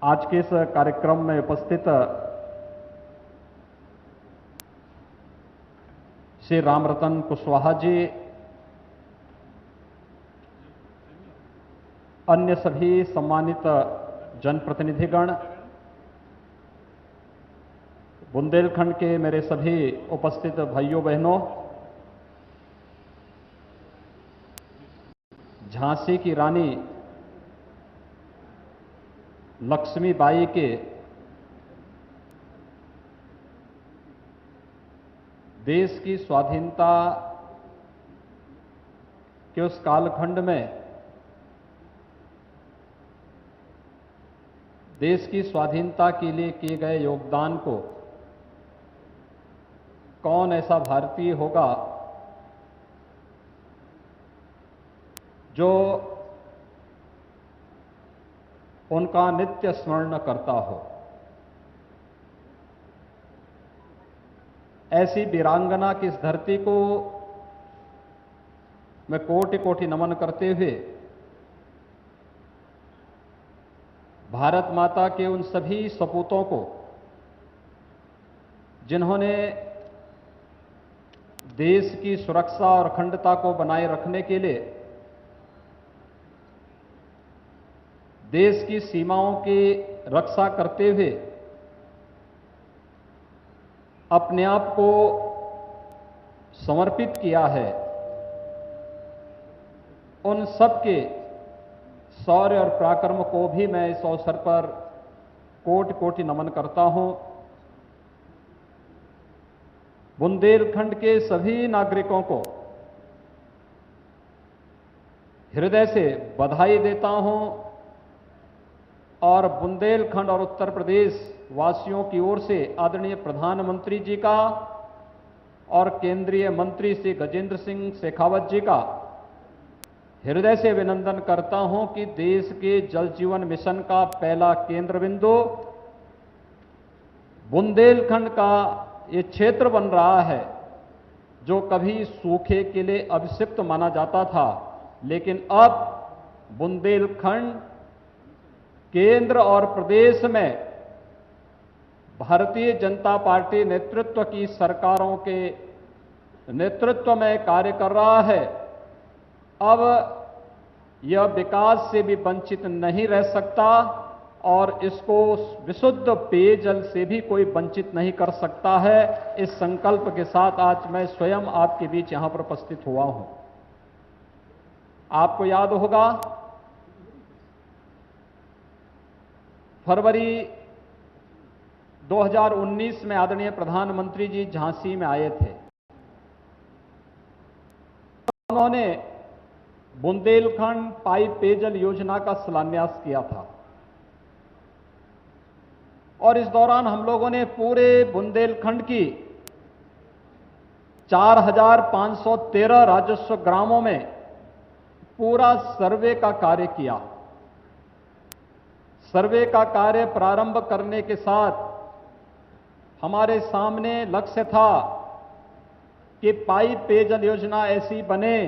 आज के इस कार्यक्रम में उपस्थित श्री रामरतन कुशवाहा जी, अन्य सभी सम्मानित जनप्रतिनिधिगण, बुंदेलखंड के मेरे सभी उपस्थित भाइयों बहनों, झांसी की रानी लक्ष्मीबाई के देश की स्वाधीनता के उस कालखंड में देश की स्वाधीनता के लिए किए गए योगदान को कौन ऐसा भारतीय होगा जो उनका नित्य स्मरण करता हो। ऐसी वीरांगना की इस धरती को मैं कोटि कोटि नमन करते हुए भारत माता के उन सभी सपूतों को जिन्होंने देश की सुरक्षा और अखंडता को बनाए रखने के लिए देश की सीमाओं की रक्षा करते हुए अपने आप को समर्पित किया है, उन सब के शौर्य और पराक्रम को भी मैं इस अवसर पर कोटि कोटि नमन करता हूं। बुंदेलखंड के सभी नागरिकों को हृदय से बधाई देता हूं और बुंदेलखंड और उत्तर प्रदेश वासियों की ओर से आदरणीय प्रधानमंत्री जी का और केंद्रीय मंत्री श्री गजेंद्र सिंह शेखावत जी का हृदय से अभिनंदन करता हूं कि देश के जल जीवन मिशन का पहला केंद्र बिंदु बुंदेलखंड का ये क्षेत्र बन रहा है, जो कभी सूखे के लिए अभिशिप्त माना जाता था, लेकिन अब बुंदेलखंड केंद्र और प्रदेश में भारतीय जनता पार्टी नेतृत्व की सरकारों के नेतृत्व में कार्य कर रहा है। अब यह विकास से भी वंचित नहीं रह सकता और इसको विशुद्ध पेयजल से भी कोई वंचित नहीं कर सकता है। इस संकल्प के साथ आज मैं स्वयं आपके बीच यहां पर उपस्थित हुआ हूं। आपको याद होगा, फरवरी 2019 में आदरणीय प्रधानमंत्री जी झांसी में आए थे। उन्होंने बुंदेलखंड पाइप पेयजल योजना का शिलान्यास किया था और इस दौरान हम लोगों ने पूरे बुंदेलखंड की 4513 राजस्व ग्रामों में पूरा सर्वे का कार्य किया। सर्वे का कार्य प्रारंभ करने के साथ हमारे सामने लक्ष्य था कि पाइप पेयजल योजना ऐसी बने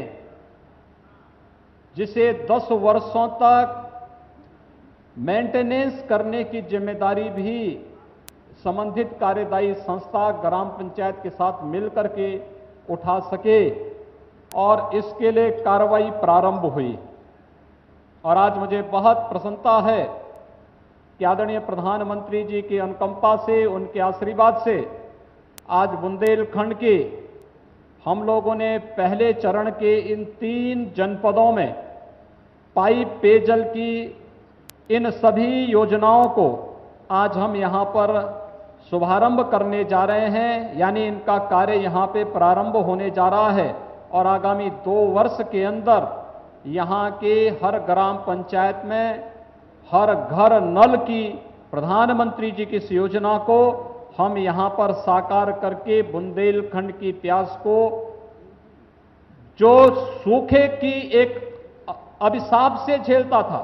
जिसे 10 वर्षों तक मेंटेनेंस करने की जिम्मेदारी भी संबंधित कार्यदायी संस्था ग्राम पंचायत के साथ मिलकर के उठा सके और इसके लिए कार्रवाई प्रारंभ हुई। और आज मुझे बहुत प्रसन्नता है कि आदरणीय प्रधानमंत्री जी की अनुकंपा से, उनके आशीर्वाद से आज बुंदेलखंड के हम लोगों ने पहले चरण के इन 3 जनपदों में पाइप पेयजल की इन सभी योजनाओं को आज हम यहां पर शुभारंभ करने जा रहे हैं, यानी इनका कार्य यहां पे प्रारंभ होने जा रहा है और आगामी 2 वर्ष के अंदर यहां के हर ग्राम पंचायत में हर घर नल की प्रधानमंत्री जी की इस योजना को हम यहां पर साकार करके बुंदेलखंड की प्यास को, जो सूखे की एक अभिशाप से झेलता था,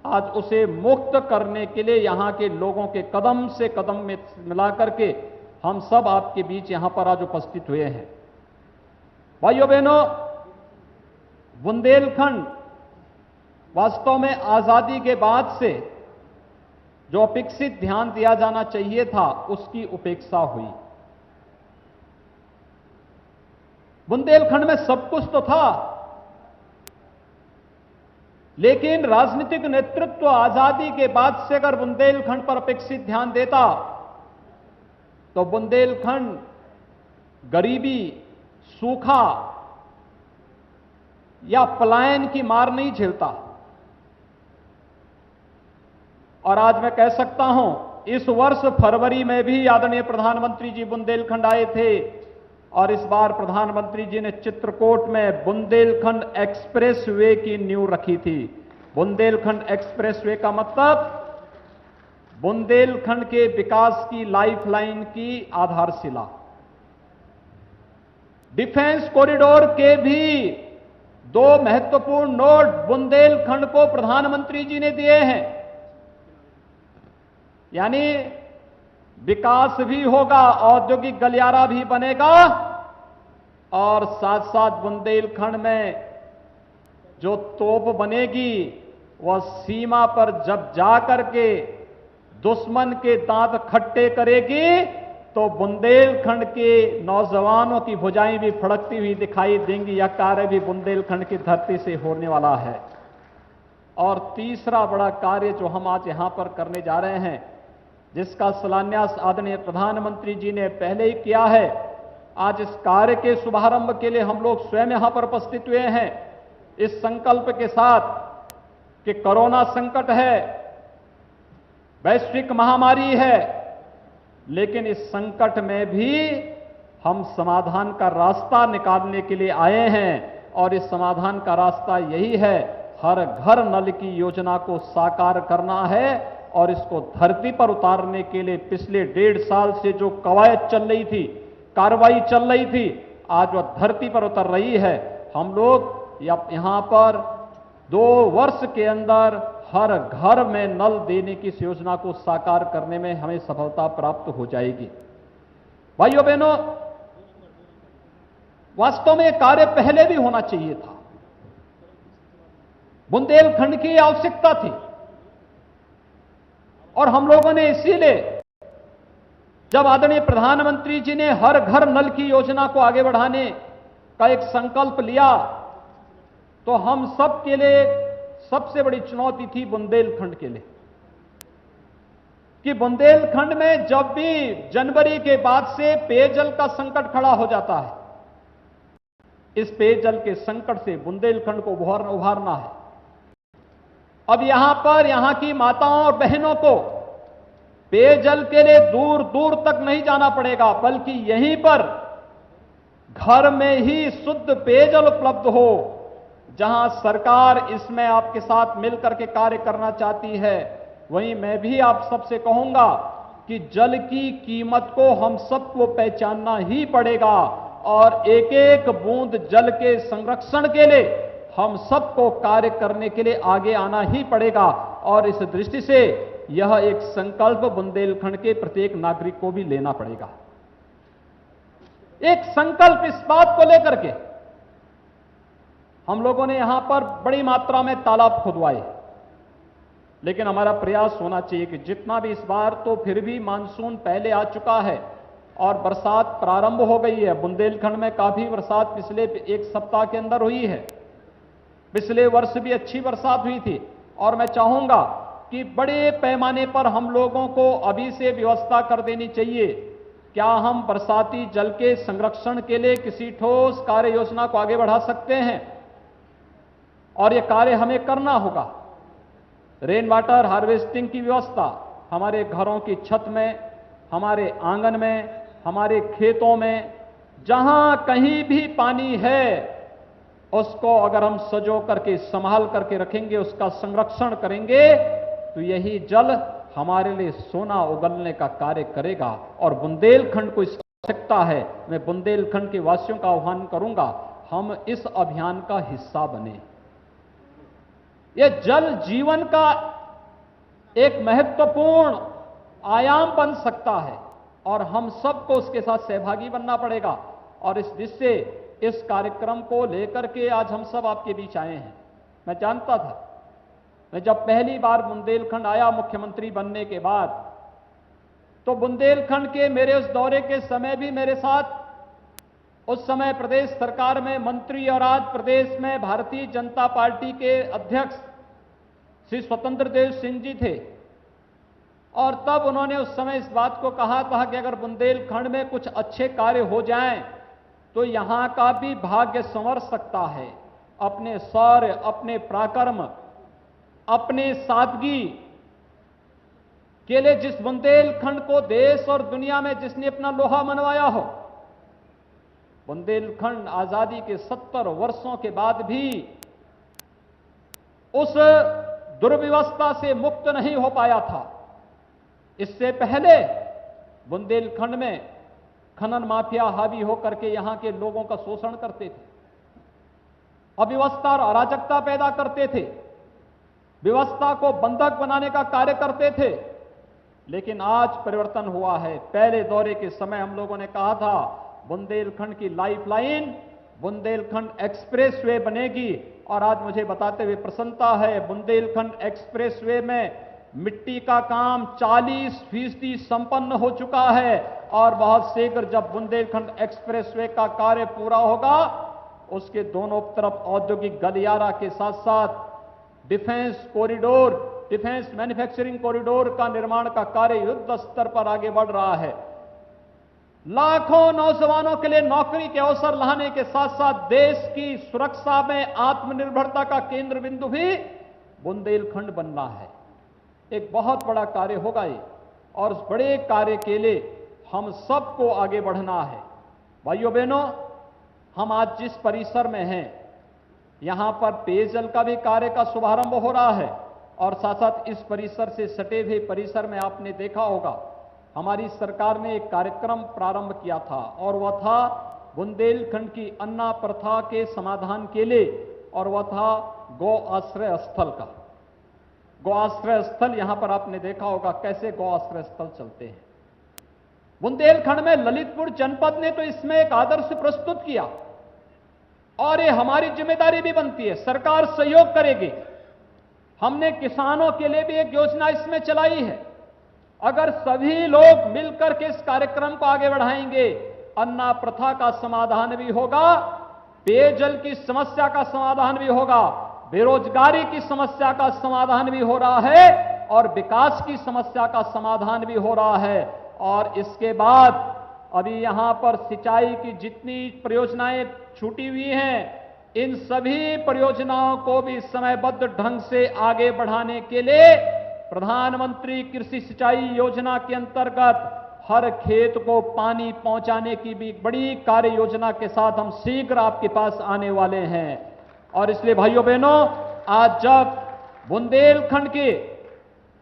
आज उसे मुक्त करने के लिए यहां के लोगों के कदम से कदम में मिलाकर के हम सब आपके बीच यहां पर आज उपस्थित हुए हैं। भाइयों बहनों, बुंदेलखंड वास्तव में आजादी के बाद से जो अपेक्षित ध्यान दिया जाना चाहिए था उसकी उपेक्षा हुई। बुंदेलखंड में सब कुछ तो था, लेकिन राजनीतिक नेतृत्व आजादी के बाद से अगर बुंदेलखंड पर अपेक्षित ध्यान देता तो बुंदेलखंड गरीबी, सूखा या पलायन की मार नहीं झेलता। और आज मैं कह सकता हूं, इस वर्ष फरवरी में भी आदरणीय प्रधानमंत्री जी बुंदेलखंड आए थे और इस बार प्रधानमंत्री जी ने चित्रकूट में बुंदेलखंड एक्सप्रेस वे की नींव रखी थी। बुंदेलखंड एक्सप्रेस वे का मतलब बुंदेलखंड के विकास की लाइफलाइन की आधारशिला। डिफेंस कॉरिडोर के भी 2 महत्वपूर्ण नोट बुंदेलखंड को प्रधानमंत्री जी ने दिए हैं। यानी विकास भी होगा, औद्योगिक गलियारा भी बनेगा और साथ साथ बुंदेलखंड में जो तोप बनेगी वह सीमा पर जब जाकर के दुश्मन के दांत खट्टे करेगी तो बुंदेलखंड के नौजवानों की भुजाएं भी फड़कती हुई दिखाई देंगी। यह कार्य भी बुंदेलखंड की धरती से होने वाला है। और तीसरा बड़ा कार्य जो हम आज यहां पर करने जा रहे हैं, जिसका शिलान्यास आदरणीय प्रधानमंत्री जी ने पहले ही किया है, आज इस कार्य के शुभारंभ के लिए हम लोग स्वयं यहां पर उपस्थित हुए हैं इस संकल्प के साथ कि कोरोना संकट है, वैश्विक महामारी है, लेकिन इस संकट में भी हम समाधान का रास्ता निकालने के लिए आए हैं और इस समाधान का रास्ता यही है, हर घर नल की योजना को साकार करना है और इसको धरती पर उतारने के लिए पिछले 1.5 साल से जो कवायद चल रही थी, कार्रवाई चल रही थी, आज वह धरती पर उतर रही है। हम लोग यहां पर 2 वर्ष के अंदर हर घर में नल देने की इस योजना को साकार करने में हमें सफलता प्राप्त हो जाएगी। भाइयों बहनों, वास्तव में यह कार्य पहले भी होना चाहिए था। बुंदेलखंड की आवश्यकता थी और हम लोगों ने इसीलिए जब आदरणीय प्रधानमंत्री जी ने हर घर नल की योजना को आगे बढ़ाने का एक संकल्प लिया तो हम सब के लिए सबसे बड़ी चुनौती थी बुंदेलखंड के लिए कि बुंदेलखंड में जब भी जनवरी के बाद से पेयजल का संकट खड़ा हो जाता है, इस पेयजल के संकट से बुंदेलखंड को उभारना है। अब यहां पर यहां की माताओं और बहनों को पेयजल के लिए दूर दूर तक नहीं जाना पड़ेगा, बल्कि यहीं पर घर में ही शुद्ध पेयजल उपलब्ध हो। जहां सरकार इसमें आपके साथ मिलकर के कार्य करना चाहती है, वहीं मैं भी आप सबसे कहूंगा कि जल की कीमत को हम सबको पहचानना ही पड़ेगा और एक एक बूंद जल के संरक्षण के लिए हम सबको कार्य करने के लिए आगे आना ही पड़ेगा। और इस दृष्टि से यह एक संकल्प बुंदेलखंड के प्रत्येक नागरिक को भी लेना पड़ेगा। एक संकल्प इस बात को लेकर के हम लोगों ने यहां पर बड़ी मात्रा में तालाब खुदवाए, लेकिन हमारा प्रयास होना चाहिए कि जितना भी इस बार तो फिर भी मानसून पहले आ चुका है और बरसात प्रारंभ हो गई है। बुंदेलखंड में काफी बरसात पिछले 1 सप्ताह के अंदर हुई है। पिछले वर्ष भी अच्छी बरसात हुई थी और मैं चाहूंगा कि बड़े पैमाने पर हम लोगों को अभी से व्यवस्था कर देनी चाहिए। क्या हम बरसाती जल के संरक्षण के लिए किसी ठोस कार्य योजना को आगे बढ़ा सकते हैं? और यह कार्य हमें करना होगा। रेन वाटर हार्वेस्टिंग की व्यवस्था हमारे घरों की छत में, हमारे आंगन में, हमारे खेतों में, जहां कहीं भी पानी है उसको अगर हम सजो करके संभाल करके रखेंगे, उसका संरक्षण करेंगे, तो यही जल हमारे लिए सोना उगलने का कार्य करेगा। और बुंदेलखंड को इसकी आवश्यकता है। मैं बुंदेलखंड के वासियों का आह्वान करूंगा, हम इस अभियान का हिस्सा बने। यह जल जीवन का एक महत्वपूर्ण आयाम बन सकता है और हम सबको उसके साथ सहभागी बनना पड़ेगा। और इस दृष्टि से इस कार्यक्रम को लेकर के आज हम सब आपके बीच आए हैं। मैं जानता था मैं जब पहली बार बुंदेलखंड आया मुख्यमंत्री बनने के बाद, तो बुंदेलखंड के मेरे उस दौरे के समय भी मेरे साथ उस समय प्रदेश सरकार में मंत्री और आज प्रदेश में भारतीय जनता पार्टी के अध्यक्ष श्री स्वतंत्र देव सिंह जी थे। और तब उन्होंने उस समय इस बात को कहा था कि अगर बुंदेलखंड में कुछ अच्छे कार्य हो जाएं तो यहां का भी भाग्य संवर सकता है। अपने शौर्य, अपने पराक्रम, अपने सादगी के लिए जिस बुंदेलखंड को देश और दुनिया में जिसने अपना लोहा मनवाया हो, बुंदेलखंड आजादी के 70 वर्षों के बाद भी उस दुर्व्यवस्था से मुक्त नहीं हो पाया था। इससे पहले बुंदेलखंड में खनन माफिया हावी होकर के यहां के लोगों का शोषण करते थे, अव्यवस्था और अराजकता पैदा करते थे, व्यवस्था को बंधक बनाने का कार्य करते थे। लेकिन आज परिवर्तन हुआ है। पहले दौरे के समय हम लोगों ने कहा था बुंदेलखंड की लाइफलाइन बुंदेलखंड एक्सप्रेसवे बनेगी, और आज मुझे बताते हुए प्रसन्नता है, बुंदेलखंड एक्सप्रेसवे में मिट्टी का काम 40% संपन्न हो चुका है। और बहुत शीघ्र जब बुंदेलखंड एक्सप्रेसवे का कार्य पूरा होगा, उसके दोनों तरफ औद्योगिक गलियारा के साथ साथ defence corridor, defence manufacturing corridor का निर्माण का कार्य युद्ध स्तर पर आगे बढ़ रहा है। लाखों नौजवानों के लिए नौकरी के अवसर लाने के साथ साथ देश की सुरक्षा में आत्मनिर्भरता का केंद्र बिंदु भी बुंदेलखंड बनना है। एक बहुत बड़ा कार्य होगा ये, और उस बड़े कार्य के लिए हम सबको आगे बढ़ना है। भाइयों बहनों, हम आज जिस परिसर में हैं, यहां पर पेयजल का भी कार्य का शुभारंभ हो रहा है, और साथ साथ इस परिसर से सटे हुए परिसर में आपने देखा होगा हमारी सरकार ने एक कार्यक्रम प्रारंभ किया था, और वह था बुंदेलखंड की अन्ना प्रथा के समाधान के लिए, और वह था गौ आश्रय स्थल का। गौ आश्रय स्थल यहां पर आपने देखा होगा कैसे गौ आश्रय स्थल चलते हैं। बुंदेलखंड में ललितपुर जनपद ने तो इसमें एक आदर्श प्रस्तुत किया, और ये हमारी जिम्मेदारी भी बनती है, सरकार सहयोग करेगी। हमने किसानों के लिए भी एक योजना इसमें चलाई है। अगर सभी लोग मिलकर के इस कार्यक्रम को आगे बढ़ाएंगे, अन्ना प्रथा का समाधान भी होगा, पेयजल की समस्या का समाधान भी होगा, बेरोजगारी की समस्या का समाधान भी हो रहा है, और विकास की समस्या का समाधान भी हो रहा है। और इसके बाद अभी यहां पर सिंचाई की जितनी परियोजनाएं छूटी हुई हैं, इन सभी परियोजनाओं को भी समयबद्ध ढंग से आगे बढ़ाने के लिए प्रधानमंत्री कृषि सिंचाई योजना के अंतर्गत हर खेत को पानी पहुंचाने की भी बड़ी कार्य योजना के साथ हम शीघ्र आपके पास आने वाले हैं। और इसलिए भाइयों बहनों, आज जब बुंदेलखंड के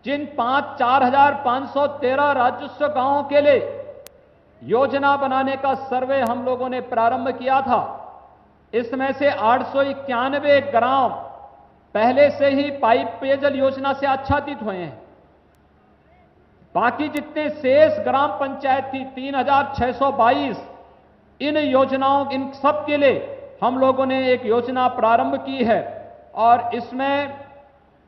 जिन 4,513 राजस्व गांवों के लिए योजना बनाने का सर्वे हम लोगों ने प्रारंभ किया था, इसमें से 891 ग्राम पहले से ही पाइप पेयजल योजना से आच्छादित हुए हैं। बाकी जितने शेष ग्राम पंचायत थी 3,622, इन योजनाओं, इन सब के लिए हम लोगों ने एक योजना प्रारंभ की है, और इसमें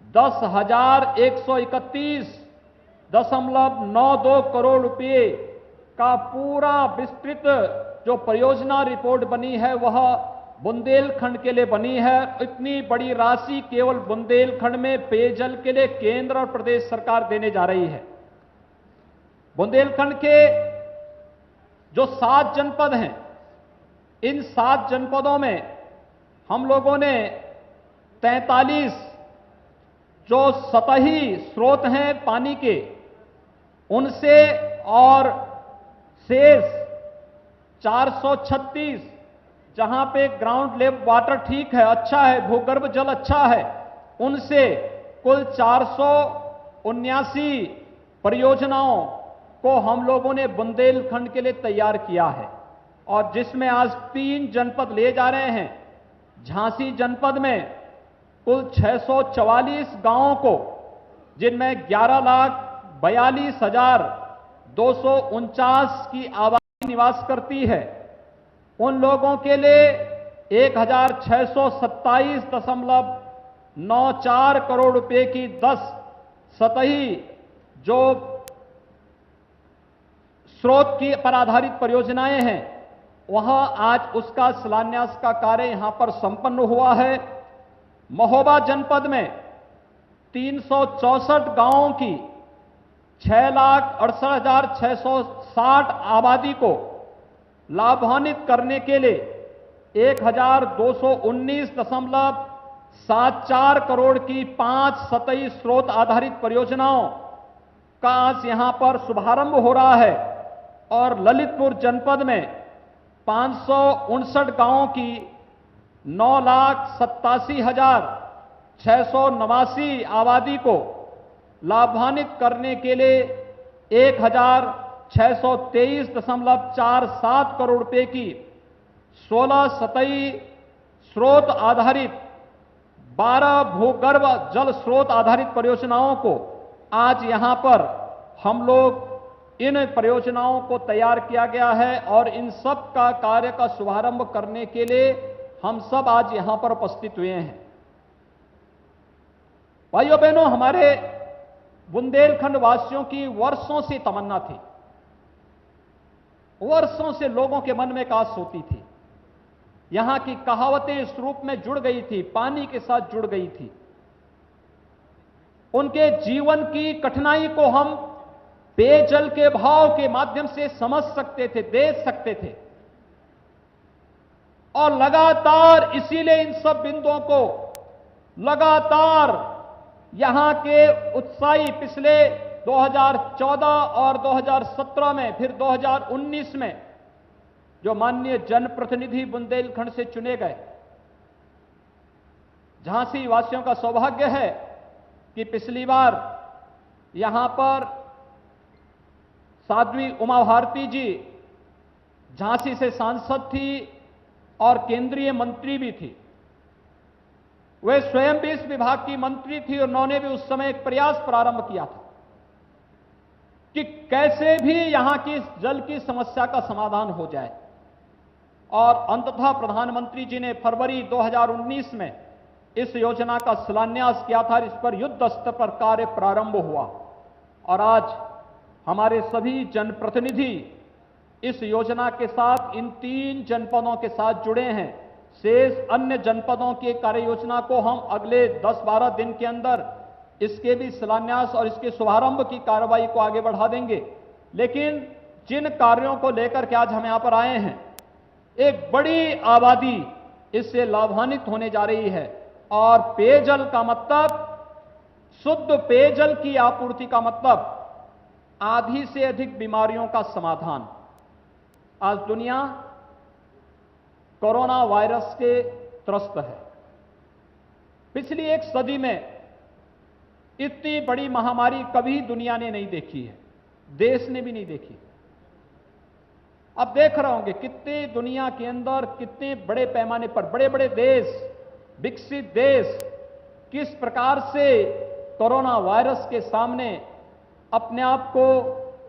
10,131.92 करोड़ रुपए का पूरा विस्तृत जो परियोजना रिपोर्ट बनी है वह बुंदेलखंड के लिए बनी है। इतनी बड़ी राशि केवल बुंदेलखंड में पेयजल के लिए केंद्र और प्रदेश सरकार देने जा रही है। बुंदेलखंड के जो 7 जनपद हैं, इन 7 जनपदों में हम लोगों ने 43 जो सतही स्रोत हैं पानी के, उनसे, और शेष 436 जहां पे ग्राउंड लेवल वाटर ठीक है, अच्छा है, भूगर्भ जल अच्छा है, उनसे कुल 479 परियोजनाओं को हम लोगों ने बुंदेलखंड के लिए तैयार किया है। और जिसमें आज 3 जनपद ले जा रहे हैं। झांसी जनपद में कुल 644 गांवों को, जिनमें 11,42,249 की आबादी निवास करती है, उन लोगों के लिए 1,627.9 94 करोड़ रुपए की 10 सतही जो स्रोत की पर आधारित परियोजनाएं हैं, वहां आज उसका शिलान्यास का कार्य यहां पर संपन्न हुआ है। महोबा जनपद में 364 गांवों की 6,68,660 आबादी को लाभान्वित करने के लिए 1,219.74 करोड़ की 5 सतही स्रोत आधारित परियोजनाओं का आज यहां पर शुभारंभ हो रहा है। और ललितपुर जनपद में 559 गांवों की 9,87,689 आबादी को लाभान्वित करने के लिए 1,623.47 करोड़ रुपए की 16 सतही स्रोत आधारित 12 भूगर्भ जल स्रोत आधारित परियोजनाओं को आज यहां पर हम लोग इन परियोजनाओं को तैयार किया गया है और इन सब का कार्य का शुभारंभ करने के लिए हम सब आज यहां पर उपस्थित हुए हैं। भाइयों बहनों, हमारे बुंदेलखंड वासियों की वर्षों से तमन्ना थी, वर्षों से लोगों के मन में एक आस होती थी। यहां की कहावतें इस रूप में जुड़ गई थी, पानी के साथ जुड़ गई थी। उनके जीवन की कठिनाई को हम पेयजल के भाव के माध्यम से समझ सकते थे, देख सकते थे। और लगातार इसीलिए इन सब बिंदुओं को लगातार यहां के उत्साही पिछले 2014 और 2017 में, फिर 2019 में जो माननीय जनप्रतिनिधि बुंदेलखंड से चुने गए, झांसी वासियों का सौभाग्य है कि पिछली बार यहां पर साध्वी उमा भारती जी झांसी से सांसद थी और केंद्रीय मंत्री भी थी। वे स्वयं भी इस विभाग की मंत्री थी और उन्होंने भी उस समय एक प्रयास प्रारंभ किया था कि कैसे भी यहां की जल की समस्या का समाधान हो जाए। और अंततः प्रधानमंत्री जी ने फरवरी 2019 में इस योजना का शिलान्यास किया था। इस पर युद्ध स्तर पर कार्य प्रारंभ हुआ और आज हमारे सभी जनप्रतिनिधि इस योजना के साथ इन 3 जनपदों के साथ जुड़े हैं। शेष अन्य जनपदों की कार्य योजना को हम अगले 10-12 दिन के अंदर इसके भी शिलान्यास और इसके शुभारंभ की कार्रवाई को आगे बढ़ा देंगे। लेकिन जिन कार्यों को लेकर के आज हम यहां पर आए हैं, एक बड़ी आबादी इससे लाभान्वित होने जा रही है। और पेयजल का मतलब, शुद्ध पेयजल की आपूर्ति का मतलब आधी से अधिक बीमारियों का समाधान। आज दुनिया कोरोना वायरस के त्रस्त है। पिछली एक सदी में इतनी बड़ी महामारी कभी दुनिया ने नहीं देखी है, देश ने भी नहीं देखी। अब देख रहे होंगे कितने दुनिया के अंदर कितने बड़े पैमाने पर बड़े बड़े देश, विकसित देश किस प्रकार से कोरोना वायरस के सामने अपने आप को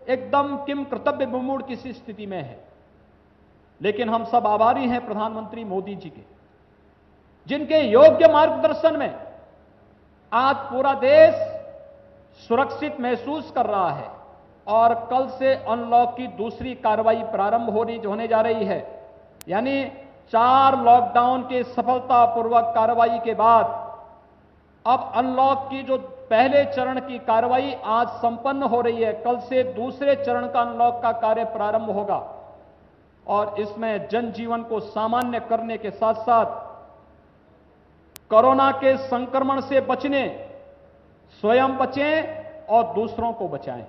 एकदम किम कर्तव्य विमूढ़ किसी स्थिति में है। लेकिन हम सब आभारी हैं प्रधानमंत्री मोदी जी के, जिनके योग्य मार्गदर्शन में आज पूरा देश सुरक्षित महसूस कर रहा है। और कल से अनलॉक की दूसरी कार्रवाई प्रारंभ होने जा रही है। यानी 4 लॉकडाउन के सफलतापूर्वक कार्रवाई के बाद अब अनलॉक की जो पहले चरण की कार्रवाई आज संपन्न हो रही है, कल से दूसरे चरण का अनलॉक का कार्य प्रारंभ होगा। और इसमें जनजीवन को सामान्य करने के साथ साथ कोरोना के संक्रमण से बचने, स्वयं बचें और दूसरों को बचाएं।